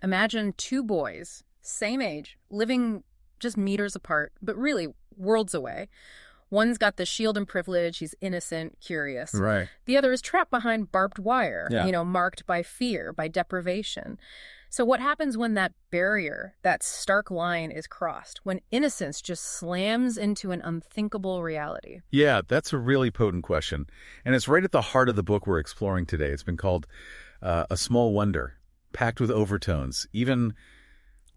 Imagine two boys, same age, living just meters apart, but really worlds away. One's got the shield and privilege, he's innocent, curious. Right. The other is trapped behind barbed wire, Yeah. marked by fear, by deprivation. So what happens when that barrier, that stark line is crossed, when innocence just slams into an unthinkable reality? Yeah, that's a really potent question. And it's right at the heart of the book we're exploring today. It's been called A Small Wonder, packed with overtones, even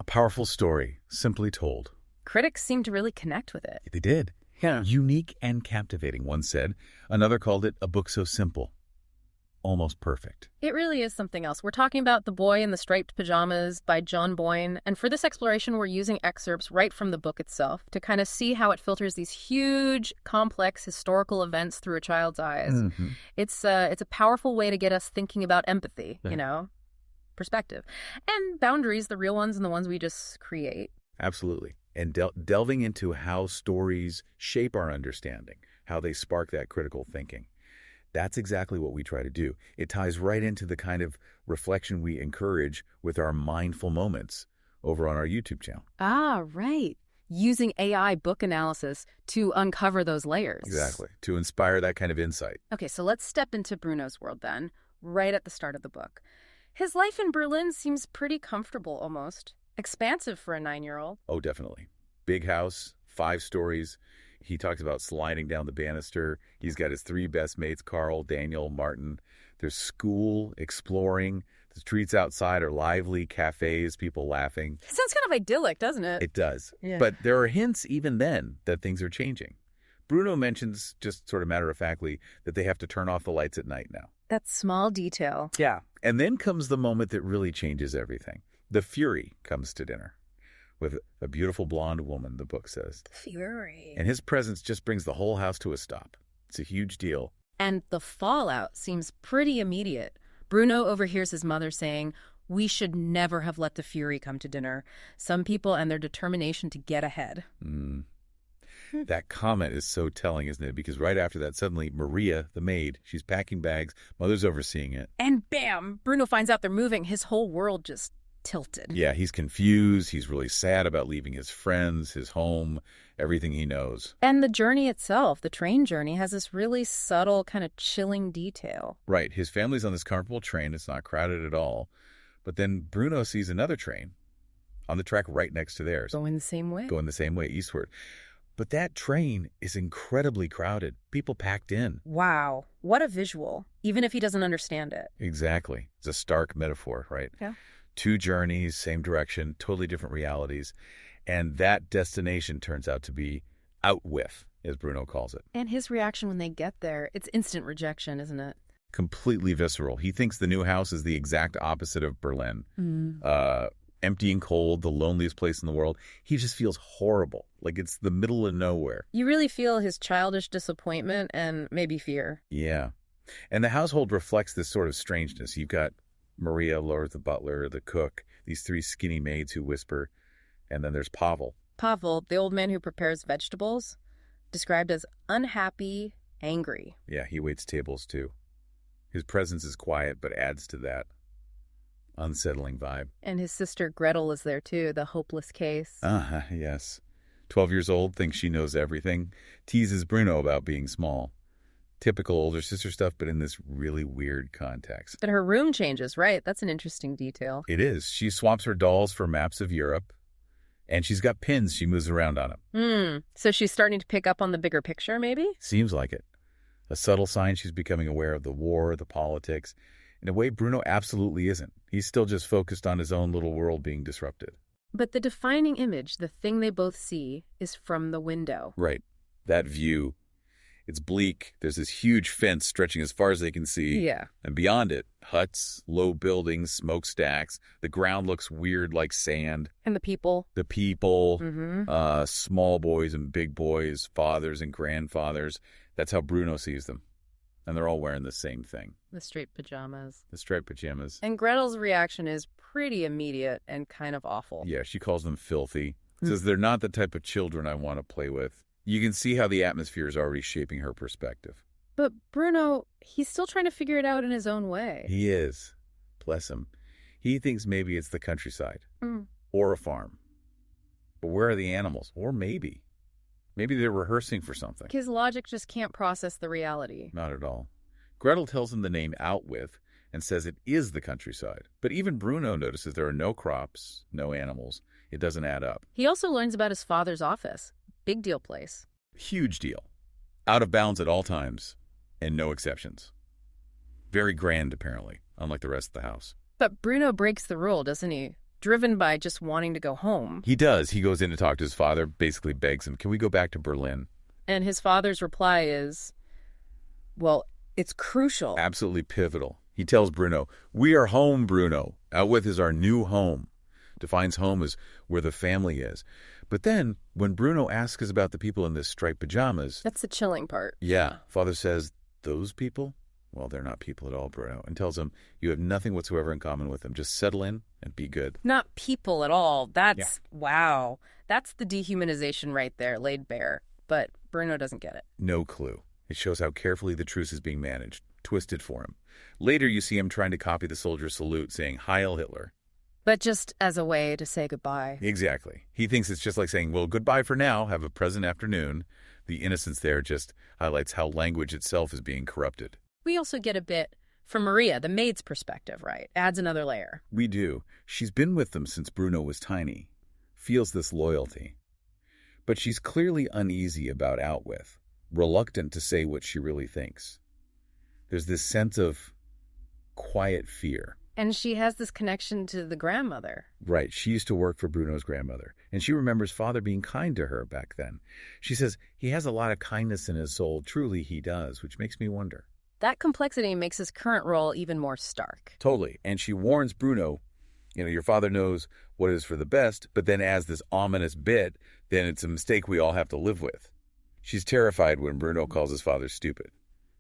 a powerful story, simply told. Critics seem to really connect with it. They did. Yeah. Unique and captivating, one said. Another called it a book so simple, almost perfect. It really is something else. We're talking about The Boy in the Striped Pajamas by John Boyne. And for this exploration, we're using excerpts right from the book itself to kind of see how it filters these huge, complex historical events through a child's eyes. Mm-hmm. It's a powerful way to get us thinking about empathy, perspective. And boundaries, the real ones and the ones we just create. Absolutely. And delving into how stories shape our understanding, how they spark that critical thinking. That's exactly what we try to do. It ties right into the kind of reflection we encourage with our mindful moments over on our YouTube channel. Ah, right. Using AI book analysis to uncover those layers. Exactly. To inspire that kind of insight. Okay, so let's step into Bruno's world then, right at the start of the book. His life in Berlin seems pretty comfortable almost. Expansive for a 9-year-old. Oh, definitely. Big house, 5 stories. He talks about sliding down the banister. He's got his 3 best mates, Carl, Daniel, Martin. There's school, exploring. The streets outside are lively, cafes, people laughing. It sounds kind of idyllic, doesn't it? It does. Yeah. But there are hints even then that things are changing. Bruno mentions, just sort of matter-of-factly, that they have to turn off the lights at night now. That small detail. Yeah. And then comes the moment that really changes everything. The Fury comes to dinner with a beautiful blonde woman, the book says. Fury. And his presence just brings the whole house to a stop. It's a huge deal. And the fallout seems pretty immediate. Bruno overhears his mother saying, "We should never have let the Fury come to dinner. Some people and their determination to get ahead." That comment is so telling, isn't it? Because right after that, suddenly Maria, the maid, she's packing bags. Mother's overseeing it. And bam! Bruno finds out they're moving. His whole world just tilted. Yeah, he's confused. He's really sad about leaving his friends, his home, everything he knows. And the journey itself, the train journey, has this really subtle, kind of chilling detail. Right. His family's on this comfortable train. It's not crowded at all. But then Bruno sees another train on the track right next to theirs. Going the same way. Eastward. But that train is incredibly crowded. People packed in. Wow. What a visual, even if he doesn't understand it. Exactly. It's a stark metaphor, right? Yeah. 2 journeys, same direction, totally different realities. And that destination turns out to be out with, as Bruno calls it. And his reaction when they get there, it's instant rejection, isn't it? Completely visceral. He thinks the new house is the exact opposite of Berlin. Empty and cold, the loneliest place in the world. He just feels horrible, like it's the middle of nowhere. You really feel his childish disappointment and maybe fear. Yeah. And the household reflects this sort of strangeness. You've got Maria, Laura the butler, the cook, these 3 skinny maids who whisper, and then there's Pavel. Pavel, the old man who prepares vegetables, described as unhappy, angry. Yeah, he waits tables too. His presence is quiet, but adds to that unsettling vibe. And his sister Gretel is there too, the hopeless case. Yes. 12 years old, thinks she knows everything, teases Bruno about being small. Typical older sister stuff, but in this really weird context. But her room changes, right? That's an interesting detail. It is. She swaps her dolls for maps of Europe, and she's got pins she moves around on them. So she's starting to pick up on the bigger picture, maybe? Seems like it. A subtle sign she's becoming aware of the war, the politics. In a way, Bruno absolutely isn't. He's still just focused on his own little world being disrupted. But the defining image, the thing they both see, is from the window. Right. That view. It's bleak. There's this huge fence stretching as far as they can see. Yeah. And beyond it, huts, low buildings, smokestacks. The ground looks weird like sand. And the people. The people, small boys and big boys, fathers and grandfathers. That's how Bruno sees them. And they're all wearing the same thing. The striped pajamas. The striped pajamas. And Gretel's reaction is pretty immediate and kind of awful. Yeah, she calls them filthy. Says they're not the type of children I want to play with. You can see how the atmosphere is already shaping her perspective. But Bruno, he's still trying to figure it out in his own way. He is. Bless him. He thinks maybe it's the countryside Mm. or a farm. But where are the animals? Or maybe they're rehearsing for something. His logic just can't process the reality. Not at all. Gretel tells him the name out with and says it is the countryside. But even Bruno notices there are no crops, no animals. It doesn't add up. He also learns about his father's office. Big deal place. Huge deal. Out of bounds at all times, and no exceptions. Very grand, apparently, unlike the rest of the house. But Bruno breaks the rule, doesn't he? Driven by just wanting to go home. He does. He goes in to talk to his father, basically begs him, can we go back to Berlin? And his father's reply is, well, it's crucial. Absolutely pivotal. He tells Bruno, we are home, Bruno. Out with is our new home. Defines home as where the family is. But then, when Bruno asks about the people in the striped pajamas... That's the chilling part. Yeah. Father says, those people? Well, they're not people at all, Bruno. And tells him, you have nothing whatsoever in common with them. Just settle in and be good. Not people at all. That's, wow. That's the dehumanization right there, laid bare. But Bruno doesn't get it. No clue. It shows how carefully the truce is being managed. Twisted for him. Later, you see him trying to copy the soldier's salute, saying, Heil Hitler. But just as a way to say goodbye. Exactly. He thinks it's just like saying, well, goodbye for now. Have a pleasant afternoon. The innocence there just highlights how language itself is being corrupted. We also get a bit from Maria, the maid's perspective, right? Adds another layer. We do. She's been with them since Bruno was tiny. Feels this loyalty. But she's clearly uneasy about out with. Reluctant to say what she really thinks. There's this sense of quiet fear. And she has this connection to the grandmother. Right. She used to work for Bruno's grandmother, and she remembers father being kind to her back then. She says, he has a lot of kindness in his soul. Truly, he does, which makes me wonder. That complexity makes his current role even more stark. Totally. And she warns Bruno, your father knows what is for the best, but then adds this ominous bit, then it's a mistake we all have to live with. She's terrified when Bruno calls his father stupid.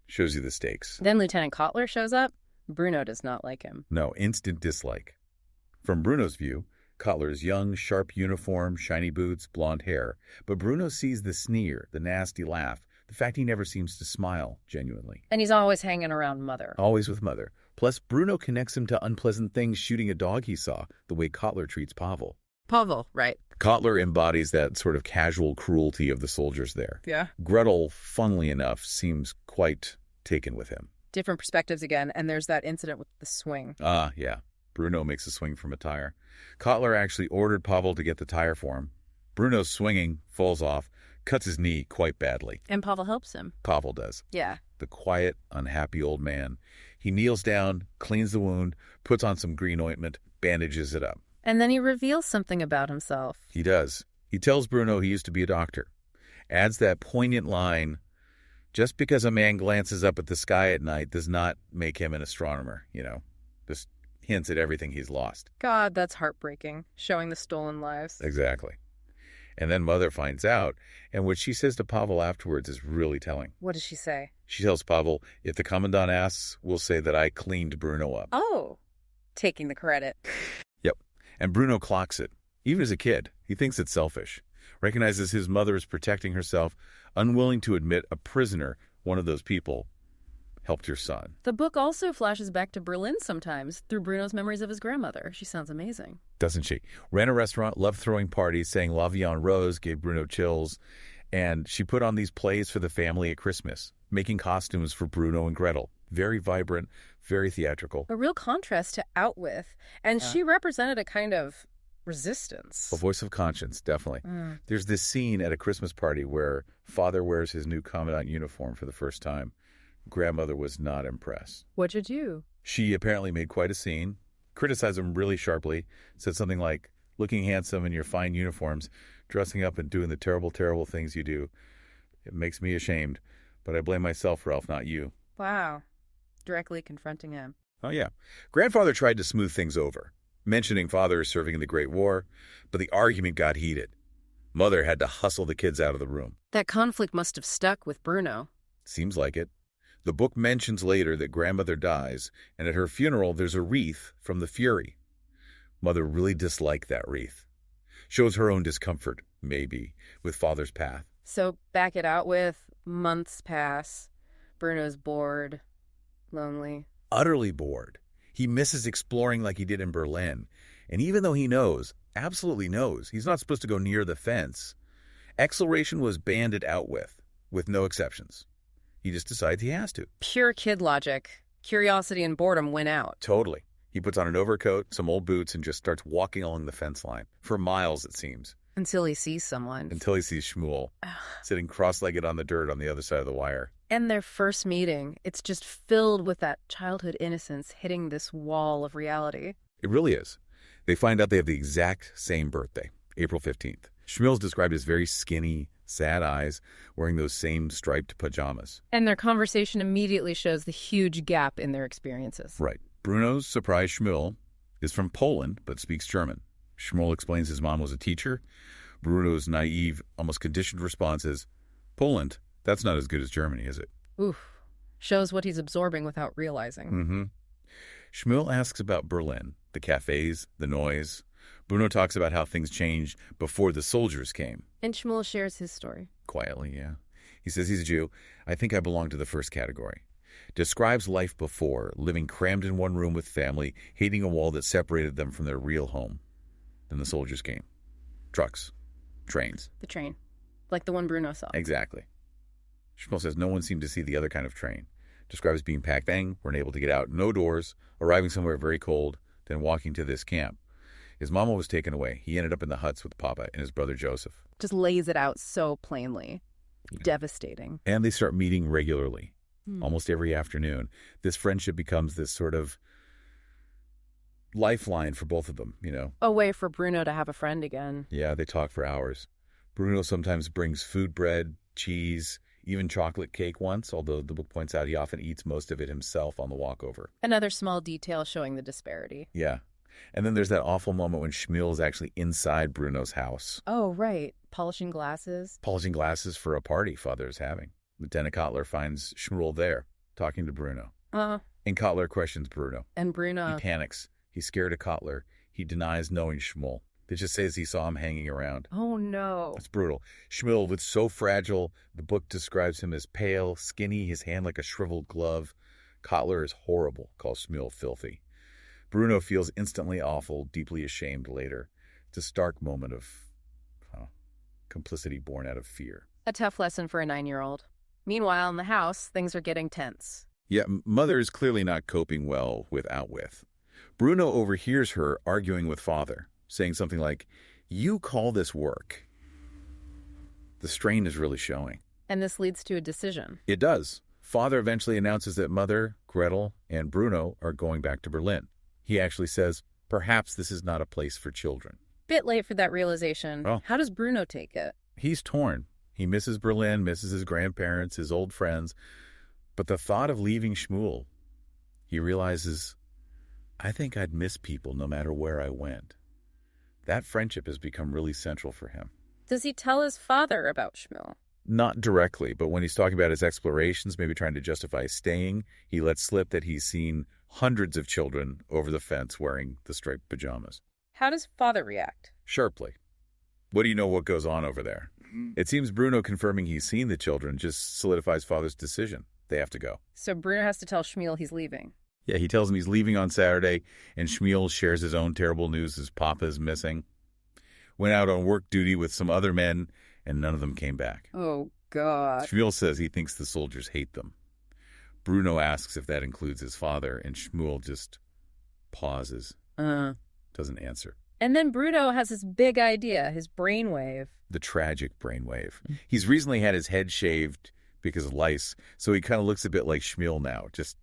Shows you the stakes. Then Lieutenant Kotler shows up. Bruno does not like him. No, instant dislike. From Bruno's view, Kotler is young, sharp uniform, shiny boots, blonde hair. But Bruno sees the sneer, the nasty laugh, the fact he never seems to smile genuinely. And he's always hanging around Mother. Always with Mother. Plus, Bruno connects him to unpleasant things shooting a dog he saw, the way Kotler treats Pavel. Pavel, right. Kotler embodies that sort of casual cruelty of the soldiers there. Yeah. Gretel, funnily enough, seems quite taken with him. Different perspectives again, and there's that incident with the swing. Yeah. Bruno makes a swing from a tire. Kotler actually ordered Pavel to get the tire for him. Bruno's swinging, falls off, cuts his knee quite badly. And Pavel helps him. Pavel does. Yeah. The quiet, unhappy old man. He kneels down, cleans the wound, puts on some green ointment, bandages it up. And then he reveals something about himself. He does. He tells Bruno he used to be a doctor. Adds that poignant line, just because a man glances up at the sky at night does not make him an astronomer, Just hints at everything he's lost. God, that's heartbreaking, showing the stolen lives. Exactly. And then Mother finds out, and what she says to Pavel afterwards is really telling. What does she say? She tells Pavel, if the Commandant asks, we'll say that I cleaned Bruno up. Oh, taking the credit. Yep. And Bruno clocks it. Even as a kid, he thinks it's selfish. Recognizes his mother is protecting herself, unwilling to admit a prisoner, one of those people, helped your son. The book also flashes back to Berlin sometimes through Bruno's memories of his grandmother. She sounds amazing. Doesn't she? Ran a restaurant, loved throwing parties, sang La Vie en Rose, gave Bruno chills. And she put on these plays for the family at Christmas, making costumes for Bruno and Gretel. Very vibrant, very theatrical. A real contrast to Out With. And she represented a kind of resistance. A voice of conscience, definitely. There's this scene at a Christmas party where father wears his new commandant uniform for the first time. Grandmother was not impressed. What'd you do? She apparently made quite a scene, criticized him really sharply, said something like, looking handsome in your fine uniforms, dressing up and doing the terrible, terrible things you do. It makes me ashamed, but I blame myself, Ralph, not you. Wow. Directly confronting him. Oh, yeah. Grandfather tried to smooth things over, mentioning father serving in the Great War, but the argument got heated. Mother had to hustle the kids out of the room. That conflict must have stuck with Bruno. Seems like it. The book mentions later that grandmother dies, and at her funeral there's a wreath from the Fury. Mother really disliked that wreath. Shows her own discomfort, maybe, with father's path. So back it out with months pass. Bruno's bored, lonely. Utterly bored. He misses exploring like he did in Berlin. And even though he knows, absolutely knows, he's not supposed to go near the fence, exploration was banded out with no exceptions. He just decides he has to. Pure kid logic. Curiosity and boredom win out. Totally. He puts on an overcoat, some old boots, and just starts walking along the fence line. For miles, it seems. Until he sees someone. Until he sees Shmuel, sitting cross-legged on the dirt on the other side of the wire. And their first meeting, it's just filled with that childhood innocence hitting this wall of reality. It really is. They find out they have the exact same birthday, April 15th. Shmuel's described as very skinny, sad eyes, wearing those same striped pajamas. And their conversation immediately shows the huge gap in their experiences. Right. Bruno's surprised Shmuel is from Poland, but speaks German. Shmuel explains his mom was a teacher. Bruno's naive, almost conditioned response is, Poland, that's not as good as Germany, is it? Oof. Shows what he's absorbing without realizing. Mm-hmm. Shmuel asks about Berlin, the cafes, the noise. Bruno talks about how things changed before the soldiers came. And Shmuel shares his story. Quietly, yeah. He says he's a Jew. I think I belong to the first category. Describes life before, living crammed in one room with family, hating a wall that separated them from their real home. Then the soldiers came. Trucks. Trains. The train. Like the one Bruno saw. Exactly. Shmuel says no one seemed to see the other kind of train. Describes being packed bang, weren't able to get out, no doors, arriving somewhere very cold, then walking to this camp. His mama was taken away. He ended up in the huts with Papa and his brother Joseph. Just lays it out so plainly. Yeah. Devastating. And they start meeting regularly, almost every afternoon. This friendship becomes this sort of lifeline for both of them, you know. A way for Bruno to have a friend again. Yeah, they talk for hours. Bruno sometimes brings food, bread, cheese, even chocolate cake once, although the book points out he often eats most of it himself on the walk over. Another small detail showing the disparity. Yeah. And then there's that awful moment when Shmuel is actually inside Bruno's house. Oh, right. Polishing glasses. Polishing glasses for a party Father is having. Lieutenant Kotler finds Shmuel there, talking to Bruno. And Kotler questions Bruno. And Bruno... He panics. He's scared of Kotler. He denies knowing Shmuel. It just says he saw him hanging around. Oh, no. It's brutal. Shmuel was so fragile, the book describes him as pale, skinny, his hand like a shriveled glove. Kotler is horrible, calls Shmuel filthy. Bruno feels instantly awful, deeply ashamed later. It's a stark moment of complicity born out of fear. A tough lesson for a 9-year-old. Meanwhile, in the house, things are getting tense. Yeah, Mother is clearly not coping well with. Bruno overhears her arguing with Father, saying something like, "You call this work?" The strain is really showing. And this leads to a decision. It does. Father eventually announces that Mother, Gretel, and Bruno are going back to Berlin. He actually says, perhaps this is not a place for children. Bit late for that realization. Oh. How does Bruno take it? He's torn. He misses Berlin, misses his grandparents, his old friends. But the thought of leaving Shmuel, he realizes, I think I'd miss people no matter where I went. That friendship has become really central for him. Does he tell his father about Shmuel? Not directly, but when he's talking about his explorations, maybe trying to justify staying, he lets slip that he's seen hundreds of children over the fence wearing the striped pajamas. How does Father react? Sharply. What do you know what goes on over there? It seems Bruno confirming he's seen the children just solidifies Father's decision. They have to go. So Bruno has to tell Shmuel he's leaving. Yeah, he tells him he's leaving on Saturday, and Shmuel shares his own terrible news as Papa is missing. Went out on work duty with some other men, and none of them came back. Oh, God. Shmuel says he thinks the soldiers hate them. Bruno asks if that includes his father, and Shmuel just pauses. Doesn't answer. And then Bruno has this big idea, his brainwave. The tragic brainwave. He's recently had his head shaved because of lice, so he kind of looks a bit like Shmuel now, just,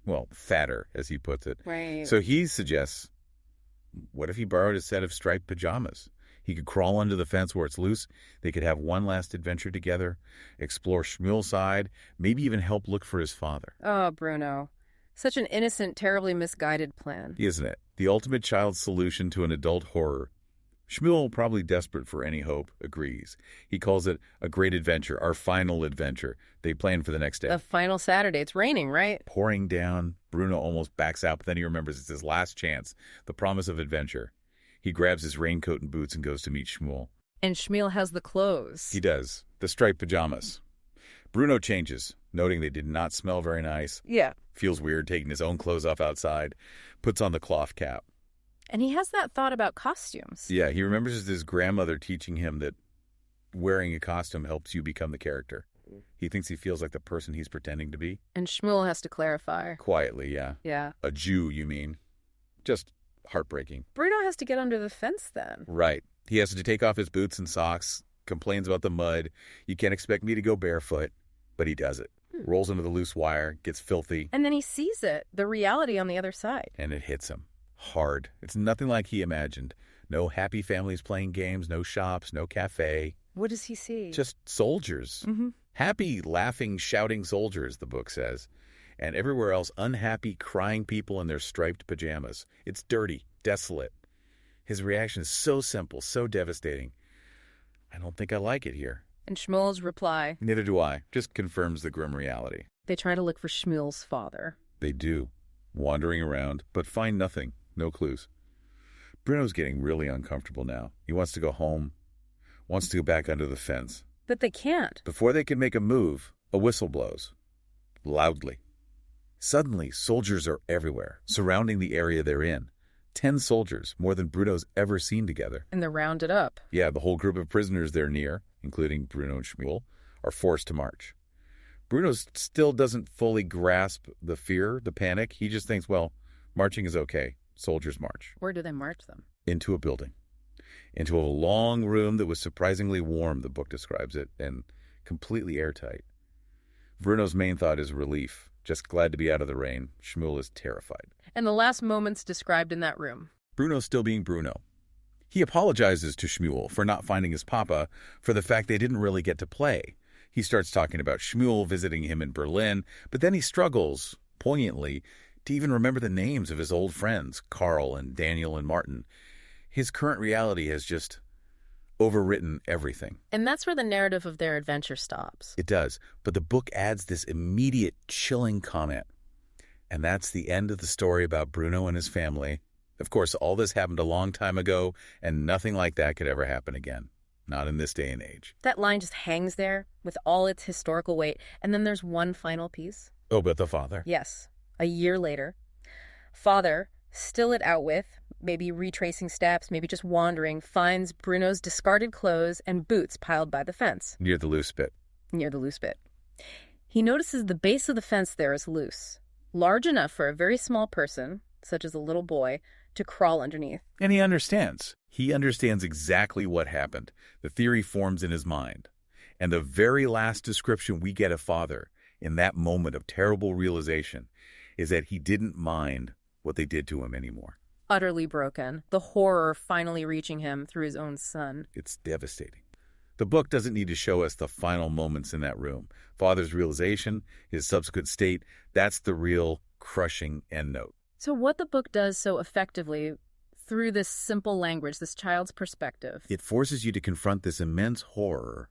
well, fatter, as he puts it. Right. So he suggests, what if he borrowed a set of striped pajamas? He could crawl under the fence where it's loose. They could have one last adventure together, explore Shmuel's side, maybe even help look for his father. Oh, Bruno. Such an innocent, terribly misguided plan. Isn't it? The ultimate child's solution to an adult horror. Shmuel, probably desperate for any hope, agrees. He calls it a great adventure, our final adventure. They plan for the next day. The final Saturday. It's raining, right? Pouring down. Bruno almost backs out, but then he remembers it's his last chance. The promise of adventure. He grabs his raincoat and boots and goes to meet Shmuel. And Shmuel has the clothes. He does. The striped pajamas. Bruno changes, noting they did not smell very nice. Yeah. Feels weird taking his own clothes off outside. Puts on the cloth cap. And he has that thought about costumes. Yeah, he remembers his grandmother teaching him that wearing a costume helps you become the character. He thinks he feels like the person he's pretending to be. And Shmuel has to clarify. Quietly, yeah. Yeah. A Jew, you mean. Just heartbreaking. Bruno has to get under the fence then. Right. He has to take off his boots and socks, complains about the mud. You can't expect me to go barefoot. But he does it. Rolls into the loose wire, gets filthy. And then he sees it, the reality on the other side. And it hits him. Hard. It's nothing like he imagined. No happy families playing games, no shops, no cafe. What does he see? Just soldiers. Mm-hmm. Happy, laughing, shouting soldiers, the book says. And everywhere else, unhappy, crying people in their striped pajamas. It's dirty, desolate. His reaction is so simple, so devastating. I don't think I like it here. And Shmuel's reply? Neither do I. Just confirms the grim reality. They try to look for Shmuel's father. They do. Wandering around, but find nothing. No clues. Bruno's getting really uncomfortable now. He wants to go home. Wants to go back under the fence. But they can't. Before they can make a move, a whistle blows. Loudly. Suddenly, soldiers are everywhere, surrounding the area they're in. 10 soldiers, more than Bruno's ever seen together. And they're rounded up. Yeah, the whole group of prisoners they're near, including Bruno and Shmuel, are forced to march. Bruno still doesn't fully grasp the fear, the panic. He just thinks, well, marching is okay. Soldiers march. Where do they march them? Into a building. Into a long room that was surprisingly warm, the book describes it, and completely airtight. Bruno's main thought is relief. Just glad to be out of the rain. Shmuel is terrified. And the last moments described in that room. Bruno's still being Bruno. He apologizes to Shmuel for not finding his papa, for the fact they didn't really get to play. He starts talking about Shmuel visiting him in Berlin, but then he struggles, poignantly, to even remember the names of his old friends, Carl and Daniel and Martin. His current reality has just overwritten everything. And that's where the narrative of their adventure stops. It does, but the book adds this immediate, chilling comment. And that's the end of the story about Bruno and his family. Of course, all this happened a long time ago, and nothing like that could ever happen again. Not in this day and age. That line just hangs there with all its historical weight. And then there's one final piece. Oh, but the father? Yes. A year later. Father, still at Outwith, maybe retracing steps, maybe just wandering, finds Bruno's discarded clothes and boots piled by the fence. Near the loose bit. Near the loose bit. He notices the base of the fence there is loose. Large enough for a very small person, such as a little boy, to crawl underneath. And he understands. He understands exactly what happened. The theory forms in his mind. And the very last description we get of Father in that moment of terrible realization is that he didn't mind what they did to him anymore. Utterly broken, the horror finally reaching him through his own son. It's devastating. The book doesn't need to show us the final moments in that room. Father's realization, his subsequent state, that's the real crushing endnote. So what the book does so effectively through this simple language, this child's perspective. It forces you to confront this immense horror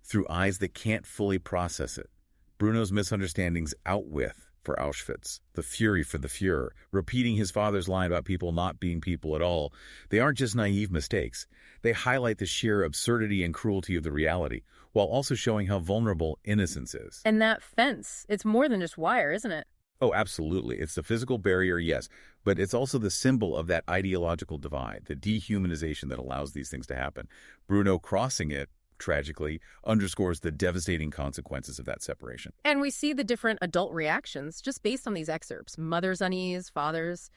through eyes that can't fully process it. Bruno's misunderstandings outwith for Auschwitz, the fury for the Fuhrer, repeating his father's line about people not being people at all. They aren't just naive mistakes. They highlight the sheer absurdity and cruelty of the reality, while also showing how vulnerable innocence is. And that fence, it's more than just wire, isn't it? Oh, absolutely. It's the physical barrier, yes, but it's also the symbol of that ideological divide, the dehumanization that allows these things to happen. Bruno crossing it, tragically, underscores the devastating consequences of that separation. And we see the different adult reactions just based on these excerpts. Mother's unease, father's,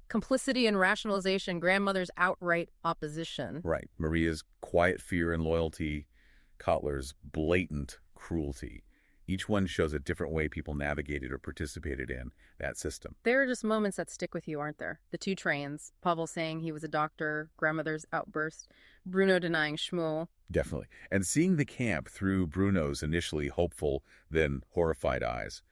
complicity and rationalization, grandmother's outright opposition. Right. Maria's quiet fear and loyalty, Kotler's blatant cruelty. Each one shows a different way people navigated or participated in that system. There are just moments that stick with you, aren't there? The two trains, Pavel saying he was a doctor, grandmother's outburst, Bruno denying Shmuel. Definitely. And seeing the camp through Bruno's initially hopeful, then horrified eyes.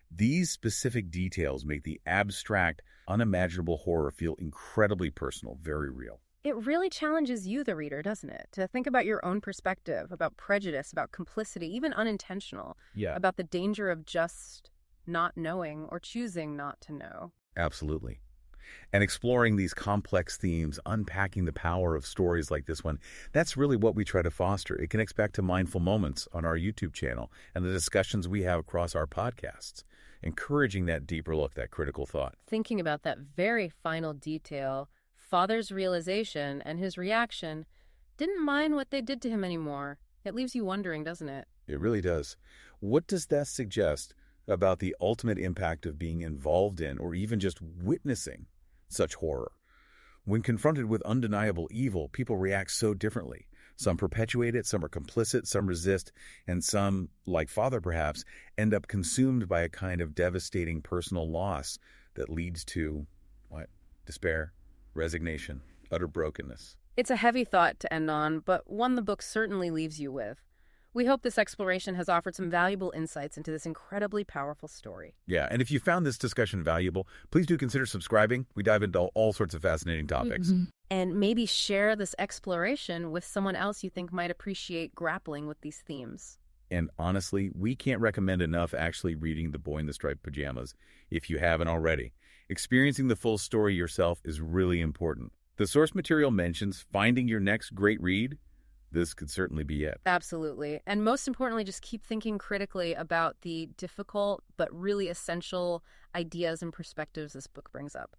These specific details make the abstract, unimaginable horror feel incredibly personal, very real. It really challenges you, the reader, doesn't it? To think about your own perspective, about prejudice, about complicity, even unintentional, about the danger of just not knowing or choosing not to know. Absolutely. And exploring these complex themes, unpacking the power of stories like this one, that's really what we try to foster. It connects back to mindful moments on our YouTube channel and the discussions we have across our podcasts, encouraging that deeper look, that critical thought. Thinking about that very final detail, father's realization and his reaction didn't mind what they did to him anymore. It leaves you wondering, doesn't it? It really does. What does that suggest about the ultimate impact of being involved in or even just witnessing such horror? When confronted with undeniable evil, people react so differently. Some perpetuate it, some are complicit, some resist, and some, like father perhaps, end up consumed by a kind of devastating personal loss that leads to, what? Despair, resignation, utter brokenness. It's a heavy thought to end on, but one the book certainly leaves you with. We hope this exploration has offered some valuable insights into this incredibly powerful story. Yeah, and if you found this discussion valuable, please do consider subscribing. We dive into all sorts of fascinating topics. And maybe share this exploration with someone else you think might appreciate grappling with these themes. And honestly, we can't recommend enough actually reading The Boy in the Striped Pajamas if you haven't already. Experiencing the full story yourself is really important. The source material mentions finding your next great read. This could certainly be it. Absolutely. And most importantly, just keep thinking critically about the difficult but really essential ideas and perspectives this book brings up.